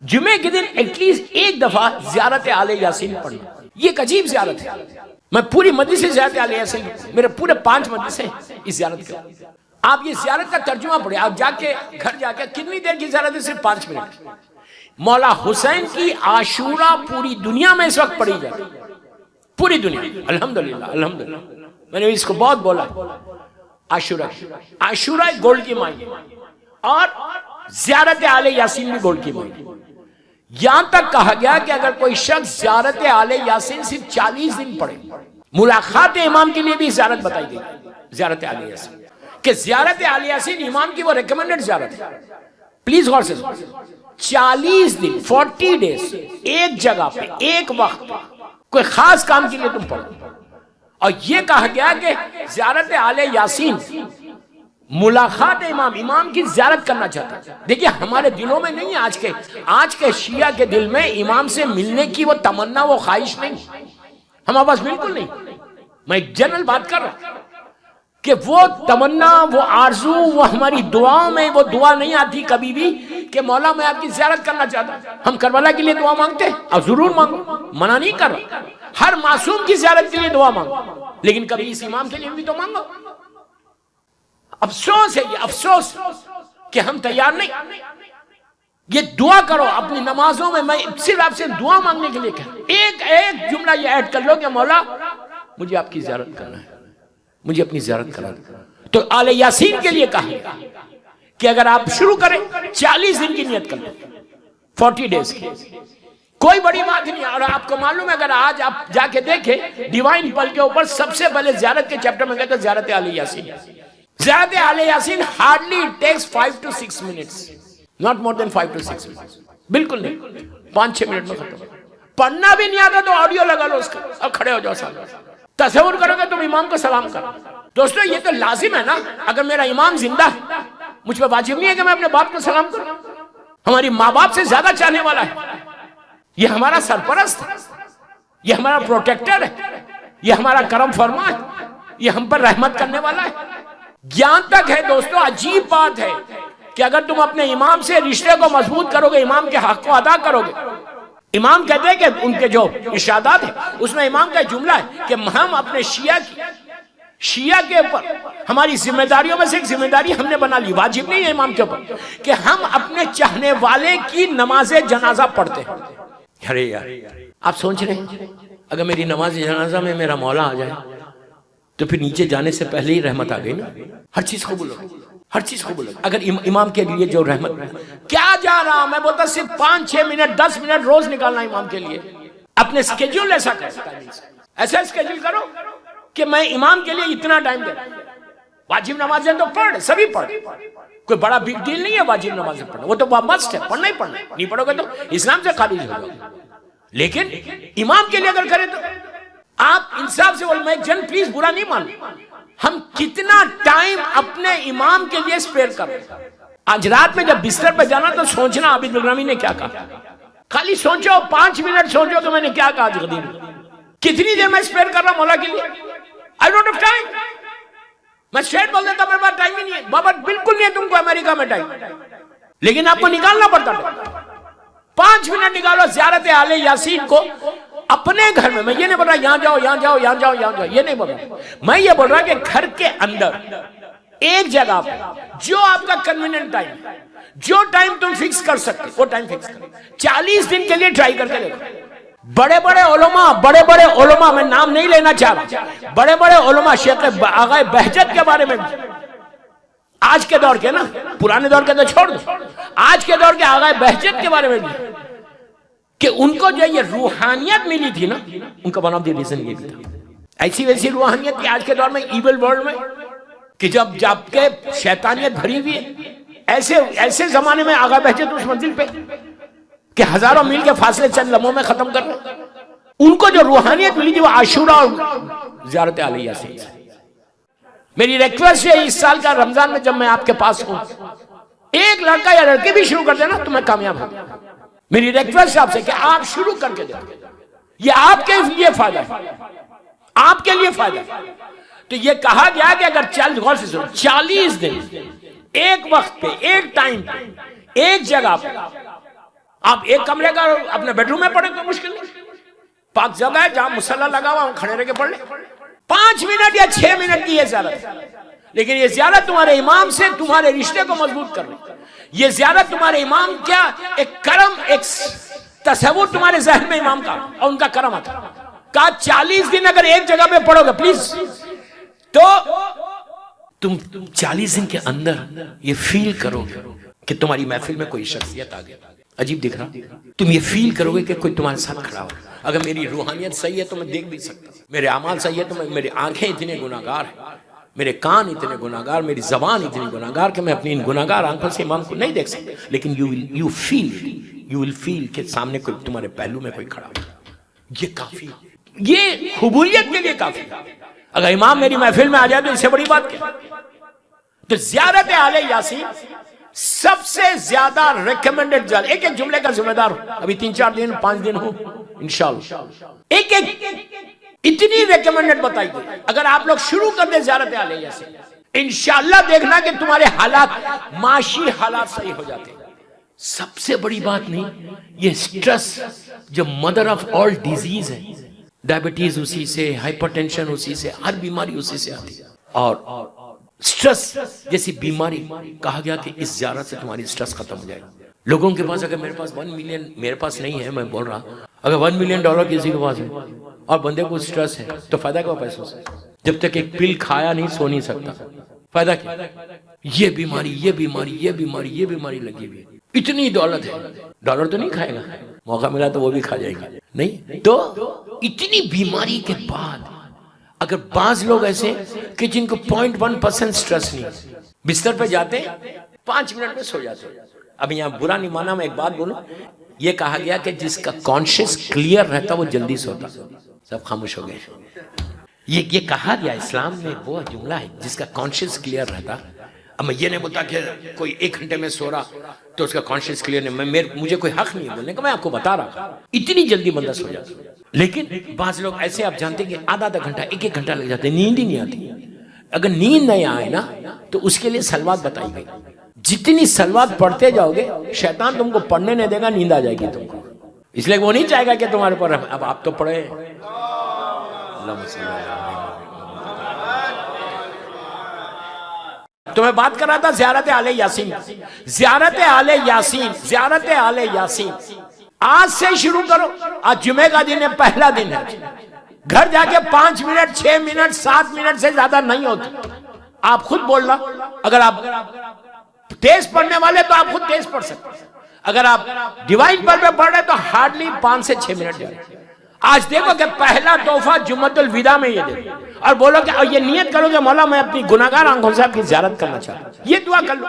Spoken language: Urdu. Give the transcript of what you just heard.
جمعے کے دن ایٹ لیسٹ ایک دفعہ زیارت آل یاسین پڑھنا. یہ ایک عجیب زیارت ہے. میں پوری مجلس سے زیارت آل یاسین، میرے پورے 5 مجلسیں اس زیارت کے. آپ یہ زیارت کا ترجمہ پڑھیں، آپ جا کے گھر جا کے کتنی دیر کی زیارت ہے؟ صرف 5 منٹ. مولا حسین کی عاشورہ پوری دنیا میں اس وقت پڑھی جاتی، پوری دنیا. الحمدللہ الحمدللہ، میں نے اس کو بہت بولا. عاشورہ گولڈ کی مائی اور زیارت آل یاسین بھی گولڈ کی مائی. یہاں تک کہا گیا کہ اگر کوئی شخص زیارت آل یاسین صرف 40 دن پڑھے، ملاقات امام کے لیے بھی زیارت بتائی گئی. زیارت آل یاسین کہ زیارت آل یاسین امام کی وہ ریکمنڈڈ زیارت ہے. پلیز غور سے 40 دن 40 ڈیز ایک جگہ پہ ایک وقت پہ کوئی خاص کام کے لیے تم پڑھو. اور یہ کہا گیا کہ زیارت آل یاسین ملاقات امام کی زیارت کرنا چاہتا ہے. دیکھیں ہمارے دلوں میں نہیں ہے، آج کے شیعہ کے دل میں امام سے ملنے کی وہ تمنا، وہ خواہش نہیں ہمارے پاس، بالکل نہیں. میں ایک جنرل بات کر رہا ہوں کہ وہ تمنا، وہ آرزو، وہ ہماری دعاؤں میں وہ دعا نہیں آتی کبھی بھی کہ مولا میں آپ کی زیارت کرنا چاہتا ہوں. ہم کربلا کے لیے دعا مانگتے ہیں، آپ ضرور مانگو، منع نہیں کر رہا. ہر معصوم کی زیارت کے لیے دعا مانگو، لیکن کبھی اس امام کے لیے بھی تو مانگو. افسوس ہے، یہ افسوس کہ ہم تیار نہیں. یہ دعا کرو اپنی نمازوں میں. میں صرف آپ سے دعا مانگنے کے لیے کہ ایک جملہ یہ ایڈ کر لو کہ مولا مجھے آپ کی زیارت کرنا ہے، مجھے اپنی زیارت کرنا ہے. تو آل یاسین کے لیے کہا کہ اگر آپ شروع کریں 40 دن کی نیت کر لیں، 40 ڈیز کی، کوئی بڑی بات نہیں. اور آپ کو معلوم ہے اگر آج آپ جا کے دیکھیں ڈیوائن پل کے اوپر سب سے پہلے زیارت کے چیپٹر میں کہتے ہیں زیارت آل یاسین. زیارت آل Yasin hardly it takes 5 to 6 minutes, not more than 5 to 6 minutes. بالکل نہیں، 5-6 منٹ میں ختم. پڑھنا بھی نہیں آتا تو آڈیو لگا لو اس کا اور کھڑے ہو جاؤ. سال تصور کرو گے تم امام کو سلام کرو. دوستو یہ تو لازم ہے نا. اگر میرا امام زندہ ہے مجھ پہ واجب نہیں ہے کہ میں اپنے باپ کو سلام کروں. ہماری ماں باپ سے زیادہ چاہنے والا ہے. یہ ہمارا سرپرست ہے، یہ ہمارا پروٹیکٹر ہے، یہ ہمارا کرم فرما ہے، یہ ہم پر رحمت کرنے والا ہے. یہاں تک ہے دوستو، عجیب بات ہے کہ اگر تم اپنے امام سے رشتے کو مضبوط کرو گے، امام کے حق کو ادا کرو گے. امام کہتے ہیں کہ ان کے جو ارشادات ہیں اس میں امام کا جملہ ہے کہ ہم اپنے شیعہ کے اوپر ہماری ذمہ داریوں میں سے ایک ذمہ داری ہم نے بنا لی، واجب نہیں ہے امام کے اوپر، کہ ہم اپنے چاہنے والے کی نماز جنازہ پڑھتے ہیں. ارے یار آپ سوچ رہے ہیں اگر میری نماز جنازہ میں میرا مولا آ جائے تو پھر نیچے جانے سے پہلے ہی رحمت آ گئی نا. ہر چیز قبول ہو، ہر چیز قبول ہو. اگر امام کے لیے جو رحمت کیا جا رہا، میں بولتا صرف 5-6 منٹ 10 منٹ روز نکالنا امام کے لیے. اپنے سکیڈول ایسا سکیڈول کرو کہ میں امام کے لیے اتنا ٹائم دے. واجب نمازیں تو پڑھ، سبھی پڑھ، کوئی بڑا بگ ڈیل نہیں ہے واجب نمازیں پڑھنا، وہ تو مسٹ ہے، پڑھنا ہی پڑھنا. نہیں پڑھو گے تو اسلام سے خارج ہو جاؤ. لیکن امام کے لیے اگر کریں تو آپ انصاف سے بولو. میں جن پلیز برا نہیں مان، ہم کتنا ٹائم اپنے امام کے لیے سپیئر کر رہے ہیں. آج رات میں جب بستر پہ جانا تو سوچنا عابد الرحمی نے کیا کہا. خالی سوچو 5 منٹ سوچو کہ میں نے کیا کہا. جغدیر کتنی دیر میں سپیئر کر رہا مولا کے لیے. I don't have time. میں اسٹریٹ بول دیتا میرے پاس ٹائم ہی نہیں ہے. بابا بالکل نہیں ہے تم کو امریکہ میں ٹائم، لیکن آپ کو نکالنا پڑتا ہے. 5 منٹ نکالو زیارت آل یاسین کو اپنے گھر میں. میں یہ نہیں بول رہا یہاں جاؤ یہاں جاؤ یہاں جاؤ یہاں جاؤ، یہ نہیں بول رہا. میں یہ بول رہا کہ گھر کے اندر ایک جگہ پہ جو آپ کا کنویننٹ ٹائم، جو ٹائم تم فکس کر سکتے وہ ٹائم فکس کرو. 40 دن کے لیے ٹرائی کر کے دیکھو. بڑے بڑے علماء میں نام نہیں لینا چاہ رہا، بڑے بڑے علماء شیخ آغا بہجت کے بارے میں، آج کے دور کے نا، پرانے دور کے تو چھوڑ دو، آج کے دور کے آغا بہجت کے بارے میں بھی کہ ان کو جو یہ روحانیت ملی تھی نا، ان کا ون آف دی ریزن یہ بھی تھا. ایسی ویسی روحانیت کی آج کے دور میں ایول ورلڈ میں کہ جب کے شیطانیت بھری ہوئی ہے، ایسے زمانے میں آغا بہجت اس منزل پہ کہ ہزاروں میل کے فاصلے چند لمحوں میں ختم کر رہے. ان کو جو روحانیت ملی تھی وہ عاشورہ اور زیارت آل یاسین. میری ریکویسٹ ہے اس سال کا رمضان میں جب میں آپ کے پاس ہوں، ایک لڑکا یا لڑکی بھی شروع کر دینا تو میں کامیاب ہوں. میری ریکویسٹ آپ سے کہ آپ شروع کر کے دیکھیں، یہ آپ کے لیے فائدہ ہے، آپ کے لیے فائدہ ہے. تو یہ کہا گیا کہ اگر غور سے سنو 40 دن ایک وقت پہ ایک ٹائم پہ ایک جگہ پہ آپ ایک کمرے کا اپنے بیڈ روم میں پڑھیں تو مشکل نہیں، پاک جگہ ہے جہاں مصلی لگا ہوا ہوں کھڑے رہ کے پڑھ لیں، 5 منٹ یا 6 منٹ کی یہ زیارت ہے، لیکن یہ زیارت تمہارے امام سے تمہارے رشتے کو مضبوط کر رہی، یہ زیارت تمہارے امام کیا ایک کرم، ایک تصور تمہارے ذہن میں امام کا اور ان کا کرم آتا ہے. کہا 40 دن اگر ایک جگہ پہ پڑھو گے پلیز تو تم 40 دن کے اندر یہ فیل کرو گے کہ تمہاری محفل میں کوئی شخصیت آ گیا. عجیب دکھ رہا، تم یہ فیل کرو گے کہ کوئی تمہارے ساتھ کھڑا ہو. اگر میری روحانیت صحیح ہے تو میں دیکھ بھی سکتا ہوں، میرے اعمال صحیح ہے تو میری آنکھیں اتنے گناہگار ہیں، میرے کان اتنے گناہگار، میری زبان اتنی گناہگار کہ میں اپنی ان گناہگار آنکھوں سے امام کو نہیں دیکھ سکتا، لیکن you will feel کہ سامنے کوئی تمہارے پہلو میں کوئی کھڑا ہو. یہ کافی، یہ قبولیت کے لیے کافی. اگر امام میری محفل میں آ جائے تو اس سے بڑی بات کیا؟ تو زیارت آل یاسین سب سے زیادہ ریکمنڈڈ، ایک ایک جملے کا ذمہ دار ہوں، ابھی 3-4 دن 5 دن ہوں انشاءاللہ، ایک ایک اتنی ریکمنڈڈ بتائی گئی. اگر آپ لوگ شروع کر دیں زیارت آل یاسین انشاءاللہ دیکھنا کہ تمہارے حالات، معاشی حالات صحیح ہو جاتے ہیں. سب سے بڑی بات نہیں، یہ سٹرس جو مدر آف آل ڈیزیز ہے، ڈائبٹیز اسی سے، ہائپر ٹینشن اسی سے، ہر بیماری اسی سے آتی ہے. اور سٹرس جیسی بیماری کہا گیا کہ اس زیارت سے تمہاری سٹرس ختم ہو جائے گی. لوگوں کے پاس اگر میرے پاس 1 ملین، میرے پاس نہیں ہے میں بول رہا، اگر $1 ملین کسی کے پاس ہے اور بندے کو سٹرس ہے تو فائدہ کیا پیسوں سے؟ جب تک ایک پل کھایا نہیں سو نہیں سکتا، فائدہ کیا؟ یہ بیماری یہ بیماری یہ بیماری یہ بیماری لگی ہوئی ہے، اتنی دولت ہے، ڈالر تو نہیں کھائے گا، موقع ملا تو وہ بھی کھا جائے گا نہیں. تو اتنی بیماری کے بعد اگر بعض لوگ ایسے کہ جن کو 0.1% سٹرس نہیں، بستر پہ جاتے 5 منٹ میں سو جاتے. اب یہاں برا نہیں مانا، میں ایک بات بولوں، یہ کہا گیا کہ جس کا کانشیس کلیئر رہتا وہ جلدی سوتا. سب خاموش ہو گئے. یہ کہا گیا اسلام میں، وہ جملہ ہے جس کا کانشیس کلیئر رہتا. اب میں یہ نہیں بولتا کہ کوئی 1 گھنٹے میں سو رہا تو اس کا کانشیس کلیئر نہیں، مجھے کوئی حق نہیں ہے بولنے کا، میں آپ کو بتا رہا اتنی جلدی بندہ سو جاتا. لیکن بعض لوگ ایسے آپ جانتے کہ آدھا گھنٹہ 1 گھنٹہ لگ جاتے، نیند ہی نہیں آتی. اگر نیند نہیں آئے نا تو اس کے لیے سلوات بتائی گئی، جتنی سلوات پڑھتے جاؤ گے شیطان تم کو پڑھنے نہیں دے گا، نیند آ جائے گی تم کو. اس لیے وہ نہیں چاہے گا کہ تمہارے پر اب آپ تو پڑھے. تو میں بات کر رہا تھا زیارت آل یاسین. زیارت آل یاسین، زیارت آل یاسین آج سے شروع کرو. آج جمعہ کا دن ہے، پہلا دن ہے. گھر جا کے 5 منٹ 6 منٹ 7 منٹ سے زیادہ نہیں ہوتی. آپ خود بولنا، اگر آپ تیز پڑھنے والے تو آپ خود تیز پڑھ سکتے ہیں. اگر آپ ڈیوائن پر پڑھ رہے تو ہارڈلی 5 سے 6 منٹ جائے. آج دیکھو کہ پہلا تحفہ جمعۃ الوداع میں یہ دے اور بولو کہ یہ نیت کرو کہ مولا میں اپنی گناہگار آنکھوں سے آپ کی زیارت کرنا چاہتا ہوں. یہ دعا کر لو.